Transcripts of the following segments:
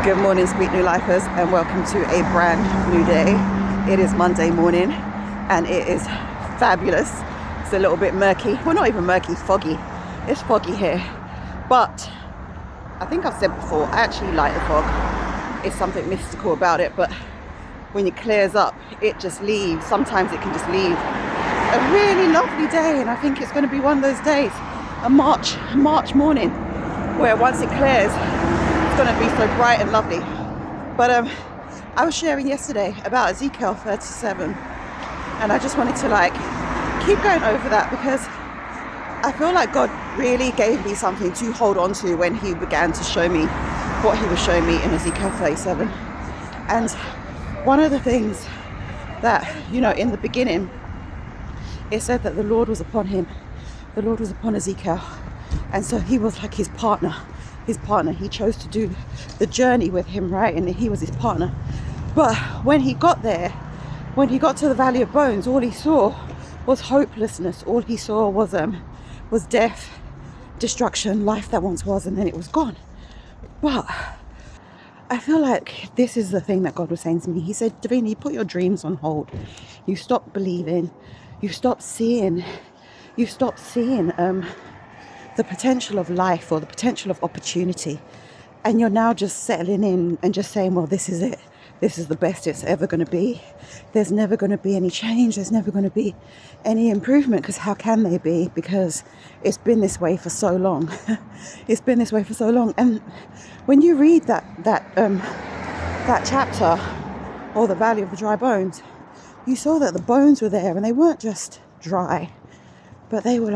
Good morning, Speak New Lifers, and welcome to a brand new day. It is Monday morning and it is fabulous. It's a little bit murky. Well, not even murky, foggy. It's foggy here. But I think I've said before, I actually like the fog. It's something mystical about it, but when it clears up, it just leaves. Sometimes it can just leave a really lovely day, and I think it's going to be one of those days, a March morning, where once it clears, going to be so bright and lovely. But I was sharing yesterday about Ezekiel 37, and I just wanted to keep going over that, because I feel like God really gave me something to hold on to when he began to show me what he was showing me in Ezekiel 37. And one of the things that, in the beginning, it said that the Lord was upon him. The Lord was upon Ezekiel. And so he was like his partner. He chose to do the journey with him, right? And he was his partner. But when he got there, when he got to the Valley of Bones, all he saw was hopelessness. All he saw was death, destruction, life that once was, and then it was gone. But I feel like this is the thing that God was saying to me. He said, Davina, you put your dreams on hold. You stop believing. You stop seeing the potential of life or the potential of opportunity, and you're now just settling in and just saying, well, this is it, this is the best it's ever going to be. There's never going to be any change, there's never going to be any improvement, because how can they be? Because it's been this way for so long. It's been this way for so long. And when you read that chapter, or the Valley of the Dry Bones, you saw that the bones were there, and they weren't just dry, but they were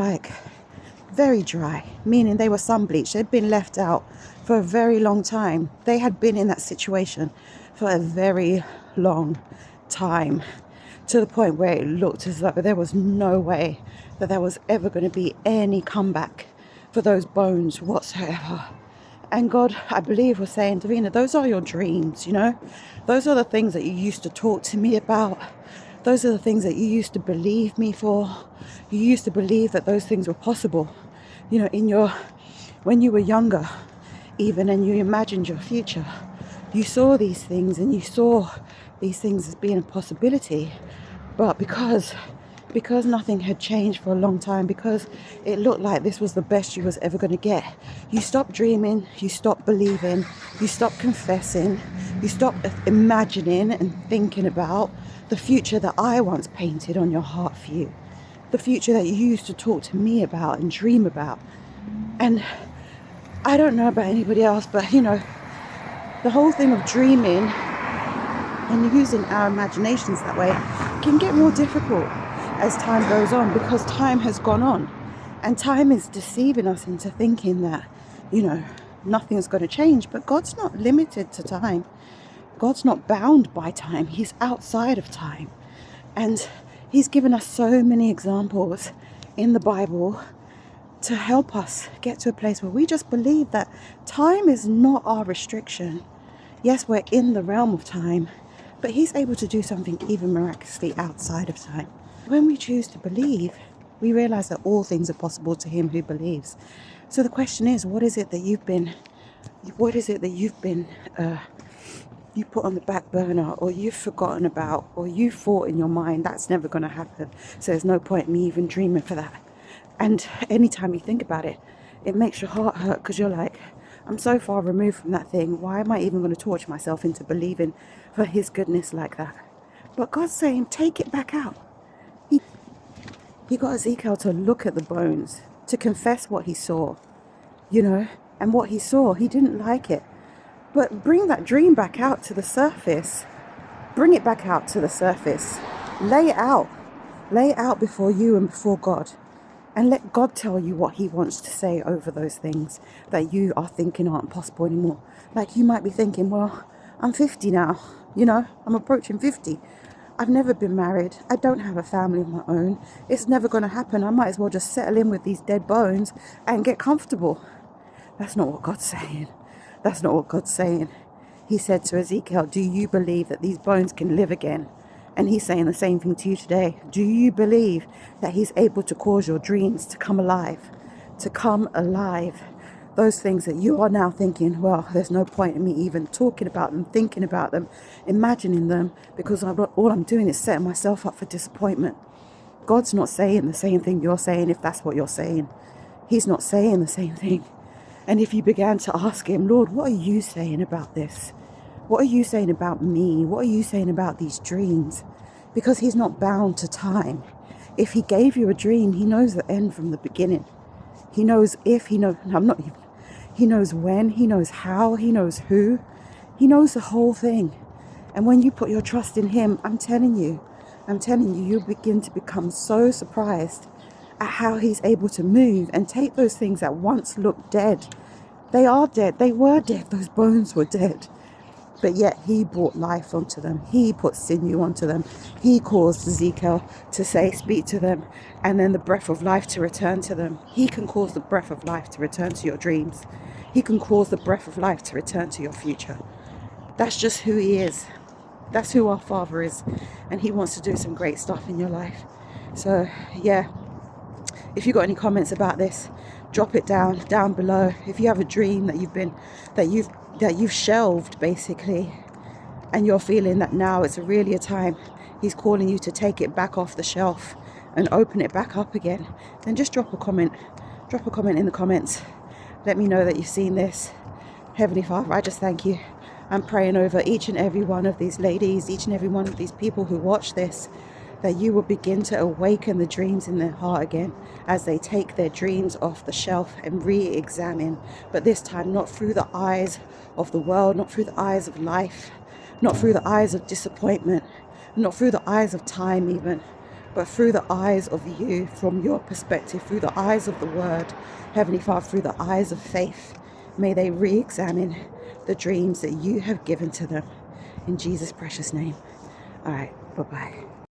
very dry, meaning they were sun bleached. They'd been left out for a very long time. They had been in that situation for a very long time, to the point where it looked as though there was no way that there was ever going to be any comeback for those bones whatsoever. And God, I believe, was saying, Davina, those are your dreams, those are the things that you used to talk to me about. Those are the things that you used to believe me for. You used to believe that those things were possible, when you were younger, even, and you imagined your future. You saw these things, and you saw these things as being a possibility. But because nothing had changed for a long time, because it looked like this was the best you was ever going to get, you stopped dreaming, you stopped believing, you stopped confessing, you stopped imagining and thinking about the future that I once painted on your heart for you, the future that you used to talk to me about and dream about. And I don't know about anybody else, but the whole thing of dreaming and using our imaginations that way can get more difficult as time goes on, because time has gone on, and time is deceiving us into thinking that nothing's going to change. But God's not limited to time. God's not bound by time. He's outside of time. And he's given us so many examples in the Bible to help us get to a place where we just believe that time is not our restriction. Yes, we're in the realm of time, but he's able to do something even miraculously outside of time. When we choose to believe, we realize that all things are possible to him who believes. So the question is, what is it that you've been you put on the back burner, or you've forgotten about, or you thought in your mind that's never going to happen, so there's no point in me even dreaming for that? And anytime you think about it, it makes your heart hurt, because you're like, I'm so far removed from that thing. Why am I even going to torture myself into believing for his goodness like that? But God's saying, take it back out. He got Ezekiel to look at the bones, to confess what he saw, and what he saw, he didn't like it. But bring that dream back out to the surface. Bring it back out to the surface. Lay it out. Lay it out before you and before God. And let God tell you what he wants to say over those things that you are thinking aren't possible anymore. Like, you might be thinking, well, I'm 50 now. I'm approaching 50. I've never been married. I don't have a family of my own. It's never going to happen. I might as well just settle in with these dead bones and get comfortable. That's not what God's saying. That's not what God's saying. He said to Ezekiel, do you believe that these bones can live again? And he's saying the same thing to you today. Do you believe that he's able to cause your dreams to come alive? To come alive. those things that you are now thinking, well, there's no point in me even talking about them, thinking about them, imagining them, because all I'm doing is setting myself up for disappointment. God's not saying the same thing you're saying, if that's what you're saying. He's not saying the same thing. And if you began to ask him, Lord, what are you saying about this? What are you saying about me? What are you saying about these dreams? Because he's not bound to time. If he gave you a dream, he knows the end from the beginning. He knows he knows when, he knows how, he knows who. He knows the whole thing. And when you put your trust in him, I'm telling you, you'll begin to become so surprised at how he's able to move and take those things that once looked dead. They are dead. They were dead. Those bones were dead. But yet he brought life onto them. He put sinew onto them. He caused Ezekiel to speak to them, and then the breath of life to return to them. He can cause the breath of life to return to your dreams. He can cause the breath of life to return to your future. That's just who he is. That's who our Father is. And he wants to do some great stuff in your life. So, yeah. If you've got any comments about this, drop it down below. If you have a dream that you've shelved, basically, and you're feeling that now it's really a time he's calling you to take it back off the shelf and open it back up again, then just drop a comment in the comments. Let me know that you've seen this. Heavenly Father, I just thank you. I'm praying over each and every one of these ladies, each and every one of these people who watch this, that you will begin to awaken the dreams in their heart again as they take their dreams off the shelf and re-examine, but this time not through the eyes of the world, not through the eyes of life, not through the eyes of disappointment, not through the eyes of time even, but through the eyes of you, from your perspective, through the eyes of the word. Heavenly Father, through the eyes of faith, may they re-examine the dreams that you have given to them. In Jesus' precious name. All right, bye-bye.